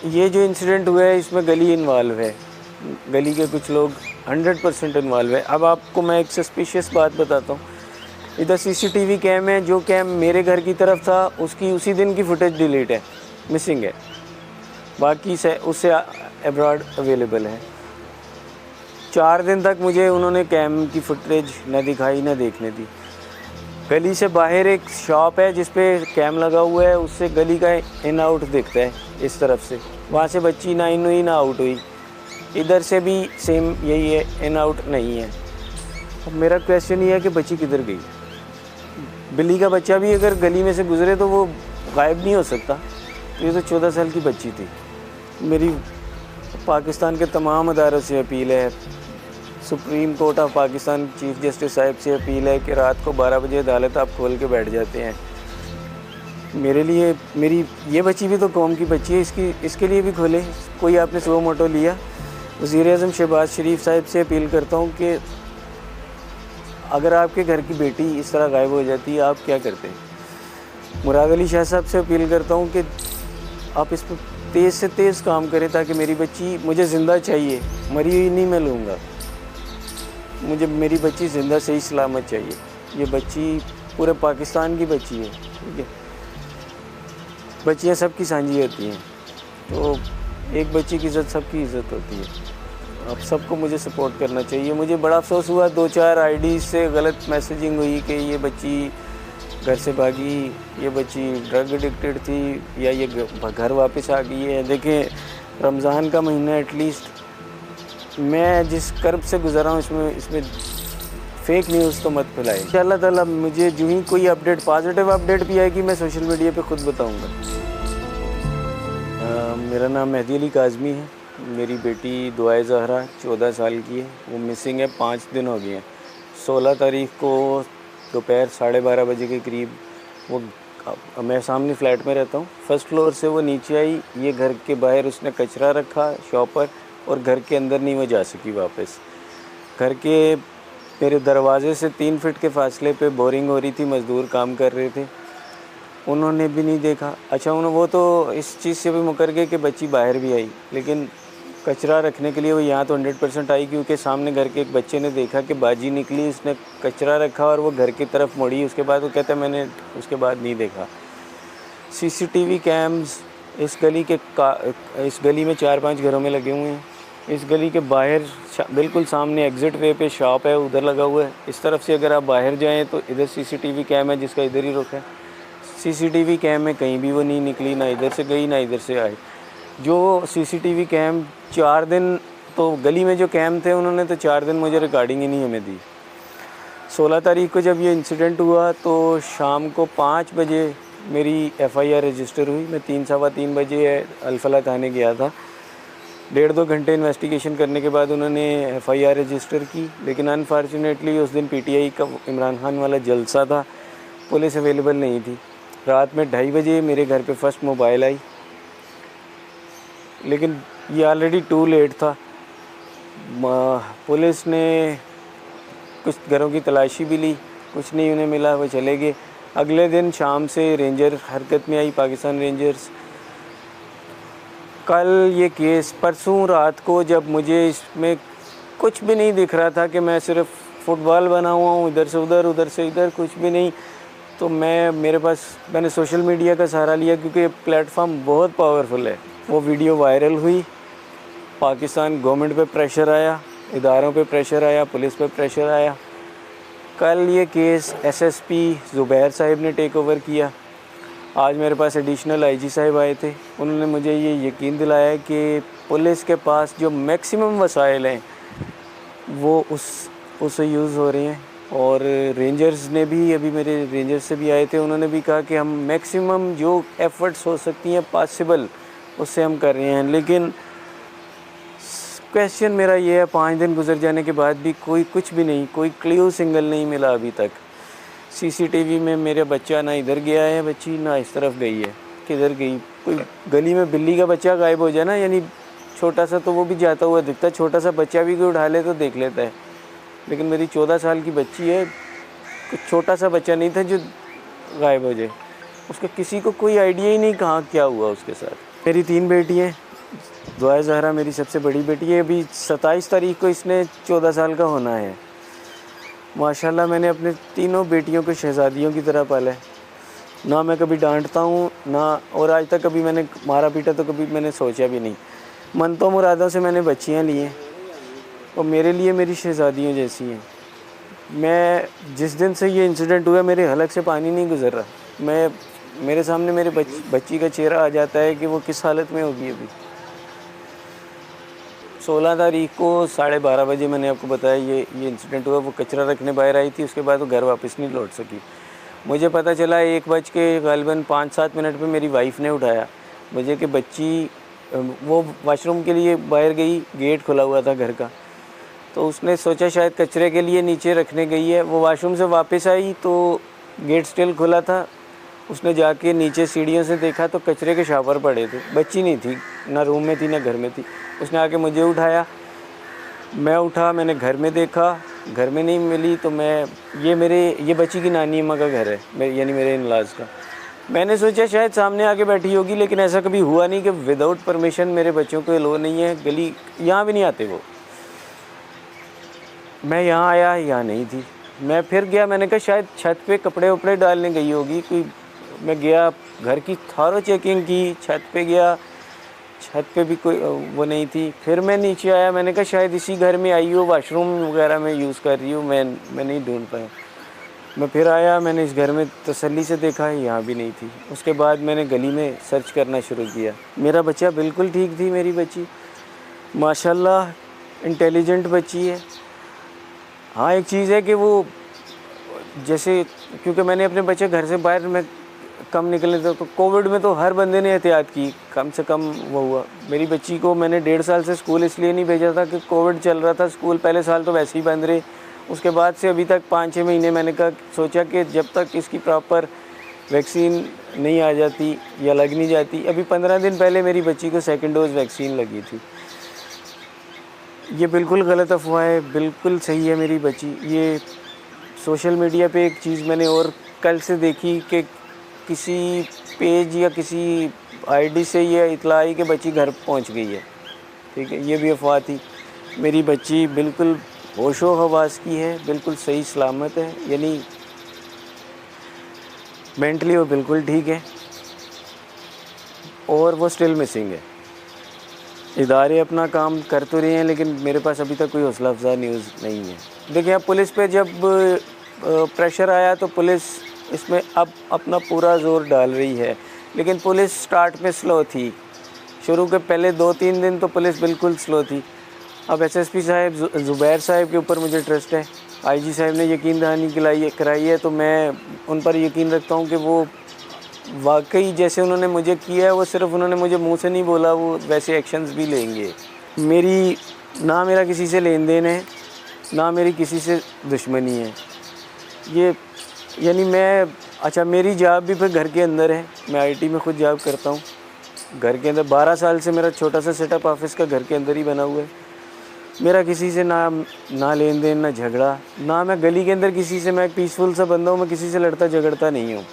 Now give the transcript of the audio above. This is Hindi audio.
ये जो इंसिडेंट हुआ है इसमें गली इन्वॉल्व है, गली के कुछ लोग 100% इन्वॉल्व है। अब आपको मैं एक सस्पिशियस बात बताता हूँ। इधर सीसीटीवी कैम है, जो कैम मेरे घर की तरफ था उसकी उसी दिन की फुटेज डिलीट है, मिसिंग है, बाकी से उससे अब्रॉड अवेलेबल है। 4 दिन तक मुझे उन्होंने कैम की फुटेज न दिखाई न देखने दी। गली से बाहर एक शॉप है जिस पे कैम लगा हुआ है, उससे गली का इन आउट दिखता है इस तरफ से, वहाँ से बच्ची ना इन हुई ना आउट हुई। इधर से भी सेम यही है, इन आउट नहीं है। अब मेरा क्वेश्चन ये है कि बच्ची किधर गई? बिल्ली का बच्चा भी अगर गली में से गुजरे तो वो गायब नहीं हो सकता। तो ये तो 14 साल की बच्ची थी। मेरी पाकिस्तान के तमाम अदारों से अपील है, supreme court of Pakistan chief justice साहब से अपील है कि रात को 12 बजे अदालत आप खोल के बैठ जाते हैं। मेरे लिए, मेरी ये बच्ची भी तो कौम की बच्ची है, इसके लिए भी खोले। कोई आपने सो मोटो लिया। वज़ीर-ए-आज़म शहबाज शरीफ साहब से अपील करता हूँ कि अगर आपके घर की बेटी इस तरह गायब हो जाती है, आप क्या करते हैं? मुराद अली शाह साहब से अपील करता हूँ कि आप इस पर तेज़ से तेज़ काम करें ताकि मेरी बच्ची, मुझे ज़िंदा चाहिए, मरी हुई नहीं मैं लूँगा। मुझे मेरी बच्ची ज़िंदा सही सलामत चाहिए। ये बच्ची पूरे पाकिस्तान की बच्ची है, ठीक है। बच्चियाँ सबकी साझी होती हैं, तो एक बच्ची की इज़्ज़त सबकी इज़्ज़त होती है। आप सबको मुझे सपोर्ट करना चाहिए। मुझे बड़ा अफसोस हुआ, 2-4 आईडी से गलत मैसेजिंग हुई कि ये बच्ची घर से भागी, ये बच्ची ड्रग एडिक्टेड थी, या ये घर वापस आ गई है। देखें, रमज़ान का महीना, एटलीस्ट मैं जिस कर्ब से गुज़रा हूँ इसमें फेक न्यूज़ तो मत फैलाएं। इंशाअल्लाह ताला मुझे जो ही कोई अपडेट, पॉजिटिव अपडेट भी आएगी, मैं सोशल मीडिया पे खुद बताऊंगा। मेरा नाम मेहदी अली काज़मी है। मेरी बेटी दुआए ज़हरा 14 साल की है। वो मिसिंग है, 5 दिन हो गए हैं। 16 तारीख को दोपहर 12:30 बजे के करीब वो, मैं सामने फ्लैट में रहता हूँ, फर्स्ट फ्लोर से वो नीचे आई। ये घर के बाहर उसने कचरा रखा शॉप पर, और घर के अंदर नहीं वो जा सकी वापस। घर के मेरे दरवाजे से 3 फीट के फासले पे बोरिंग हो रही थी, मज़दूर काम कर रहे थे, उन्होंने भी नहीं देखा। अच्छा, वो तो इस चीज़ से भी मुकर गए कि बच्ची बाहर भी आई, लेकिन कचरा रखने के लिए वो यहाँ तो 100% आई, क्योंकि सामने घर के एक बच्चे ने देखा कि बाजी निकली, इसने कचरा रखा और वो घर की तरफ मुड़ी। उसके बाद वो कहता है मैंने उसके बाद नहीं देखा। सीसीटीवी कैम्स इस गली में 4-5 घरों में लगे हुए हैं। इस गली के बाहर बिल्कुल सामने एग्ज़िट वे पे शॉप है, उधर लगा हुआ है। इस तरफ से अगर आप बाहर जाएँ तो इधर सीसीटीवी कैम है जिसका इधर ही रुख है। सीसीटीवी कैम में कहीं भी वो नहीं निकली, ना इधर से गई ना इधर से आई। जो सीसीटीवी कैम 4 दिन, तो गली में जो कैम थे उन्होंने तो 4 दिन मुझे रिकॉर्डिंग ही नहीं हमें दी। 16 तारीख को जब ये इंसिडेंट हुआ तो शाम को 5 बजे मेरी एफआईआर रजिस्टर हुई। मैं 3-3:15 बजे अलफला थाने गया था। 1.5-2 घंटे इन्वेस्टिगेशन करने के बाद उन्होंने एफआईआर रजिस्टर की, लेकिन अनफॉर्चुनेटली उस दिन पीटीआई का इमरान खान वाला जलसा था, पुलिस अवेलेबल नहीं थी। रात में 2:30 बजे मेरे घर पे फर्स्ट मोबाइल आई, लेकिन ये ऑलरेडी टू लेट था। पुलिस ने कुछ घरों की तलाशी भी ली, कुछ नहीं उन्हें मिला, वो चले गए। अगले दिन शाम से रेंजर हरकत में आई, पाकिस्तान रेंजर्स। कल ये केस, परसों रात को जब मुझे इसमें कुछ भी नहीं दिख रहा था कि मैं सिर्फ फुटबॉल बना हुआ हूँ, इधर से उधर से इधर, कुछ भी नहीं, तो मैंने सोशल मीडिया का सहारा लिया, क्योंकि ये प्लेटफॉर्म बहुत पावरफुल है। वो वीडियो वायरल हुई, पाकिस्तान गवर्नमेंट पे प्रेशर आया, इदारों पे प्रेशर आया, पुलिस पे प्रेशर आया। कल ये केस एसएसपी ज़ुबैर साहिब ने टेक ओवर किया। आज मेरे पास एडिशनल आईजी साहिब आए थे। उन्होंने मुझे ये यकीन दिलाया कि पुलिस के पास जो मैक्सिमम वसाइल हैं वो उससे यूज़ हो रहे हैं। और रेंजर्स ने भी, अभी मेरे रेंजर्स से भी आए थे, उन्होंने भी कहा कि हम मैक्सिमम जो एफ़र्ट्स हो सकती हैं पॉसिबल उससे हम कर रहे हैं। लेकिन क्वेश्चन मेरा ये है, 5 दिन गुजर जाने के बाद भी कुछ भी नहीं, कोई क्ल्यू सिंगल नहीं मिला अभी तक। सीसीटीवी में मेरा बच्चा ना इधर गया है, बच्ची ना इस तरफ गई है, किधर गई? कोई गली में बिल्ली का बच्चा गायब हो जाए ना, यानी छोटा सा, तो वो भी जाता हुआ दिखता है, छोटा सा बच्चा भी कोई उठा ले तो देख लेता है। लेकिन मेरी 14 साल की बच्ची है, कुछ छोटा सा बच्चा नहीं था जो गायब हो जाए। उसका किसी को कोई आइडिया ही नहीं कहाँ क्या हुआ उसके साथ। मेरी 3 बेटी हैं, दुआ ज़हरा मेरी सबसे बड़ी बेटी है, अभी 27 तारीख को इसने 14 साल का होना है। माशाल्लाह मैंने अपने तीनों बेटियों को शहज़ादियों की तरह पाला है। ना मैं कभी डांटता हूँ ना, और आज तक कभी मैंने मारा पीटा तो कभी मैंने सोचा भी नहीं। मनतों मुरादों से मैंने बच्चियाँ ली हैं और मेरे लिए मेरी शहज़ादियों जैसी हैं। मैं जिस दिन से ये इंसिडेंट हुआ मेरे हलक से पानी नहीं गुज़र रहा। मेरे सामने मेरे बच्ची का चेहरा आ जाता है कि वो किस हालत में होगी अभी। 16 तारीख को 12:30 बजे मैंने आपको बताया ये इंसिडेंट हुआ। वो कचरा रखने बाहर आई थी, उसके बाद वो घर वापस नहीं लौट सकी। मुझे पता चला 1 बज के ग़ालिबन 5-7 मिनट पे मेरी वाइफ़ ने उठाया मुझे कि बच्ची वो वॉशरूम के लिए बाहर गई, गेट खुला हुआ था घर का, तो उसने सोचा शायद कचरे के लिए नीचे रखने गई है। वो वॉशरूम से वापस आई तो गेट स्टिल खुला था। उसने जाके नीचे सीढ़ियों से देखा तो कचरे के शावर पड़े थे। बच्ची नहीं थी, ना रूम में थी ना घर में थी। उसने आके मुझे उठाया, मैं उठा, मैंने घर में देखा, घर में नहीं मिली तो ये बच्ची की नानी अम्मा का घर है, यानी मेरे इन-लॉज़ का। मैंने सोचा शायद सामने आके बैठी होगी, लेकिन ऐसा कभी हुआ नहीं कि विदाउट परमिशन मेरे बच्चों को अलाउ नहीं है, गली यहाँ भी नहीं आते वो। मैं यहाँ आया, यहाँ नहीं थी। मैं फिर गया, मैंने कहा शायद छत पे कपड़े वपड़े डालने गई होगी कोई। मैं गया, घर की थारों चेकिंग की, छत पे गया, छत पे भी कोई वो नहीं थी। फिर मैं नीचे आया, मैंने कहा शायद इसी घर में आई हो, वॉशरूम वगैरह में यूज़ कर रही हूँ। मैं नहीं ढूंढ पाया। मैं फिर आया, मैंने इस घर में तसल्ली से देखा, यहाँ भी नहीं थी। उसके बाद मैंने गली में सर्च करना शुरू किया। मेरा बच्चा बिल्कुल ठीक थी, मेरी बच्ची माशाल्लाह इंटेलिजेंट बच्ची है। हाँ, एक चीज़ है कि वो जैसे, क्योंकि मैंने अपने बच्चे घर से बाहर मैं कम निकले थे, तो कोविड में तो हर बंदे ने एहतियात की, कम से कम वो हुआ। मेरी बच्ची को मैंने 1.5 साल से स्कूल इसलिए नहीं भेजा था कि कोविड चल रहा था। स्कूल पहले साल तो वैसे ही बंद रहे, उसके बाद से अभी तक 5-6 महीने मैंने सोचा कि जब तक इसकी प्रॉपर वैक्सीन नहीं आ जाती या लग नहीं जाती। अभी 15 दिन पहले मेरी बच्ची को 2nd डोज़ वैक्सीन लगी थी। ये बिल्कुल गलत अफ़वाह है, बिल्कुल सही है मेरी बच्ची। ये सोशल मीडिया पे एक चीज़ मैंने और कल से देखी कि किसी पेज या किसी आईडी से ये इत्तला आई कि बच्ची घर पहुंच गई है। ठीक है, ये भी अफ़वाह थी। मेरी बच्ची बिल्कुल होशो हवास की है, बिल्कुल सही सलामत है, यानी मेंटली वो बिल्कुल ठीक है, और वो स्टिल मिसिंग है। इदारे अपना काम कर तो रहे हैं, लेकिन मेरे पास अभी तक कोई हौसला अफ़ज़ा न्यूज़ नहीं है। देखिए, अब पुलिस पे जब प्रेशर आया तो पुलिस इसमें अब अपना पूरा ज़ोर डाल रही है, लेकिन पुलिस स्टार्ट में स्लो थी। शुरू के पहले 2-3 दिन तो पुलिस बिल्कुल स्लो थी। अब एसएसपी साहब ज़ुबैर साहब के ऊपर मुझे ट्रस्ट है। आईजी साहब ने यकीन दहानी कराई है, तो मैं उन पर यकीन रखता हूँ कि वो वाकई जैसे उन्होंने मुझे किया है, वो सिर्फ उन्होंने मुझे मुंह से नहीं बोला, वो वैसे एक्शंस भी लेंगे। मेरा किसी से लेन देन है, ना मेरी किसी से दुश्मनी है। ये यानी मेरी जॉब भी फिर घर के अंदर है। मैं आईटी में खुद जॉब करता हूँ घर के अंदर। 12 साल से मेरा छोटा सा सेटअप ऑफिस का घर के अंदर ही बना हुआ है। मेरा किसी से ना लेन देन, ना झगड़ा, ना मैं गली के अंदर किसी से, मैं एक पीसफुल सा बंदा हूँ, मैं किसी से लड़ता झगड़ता नहीं हूँ।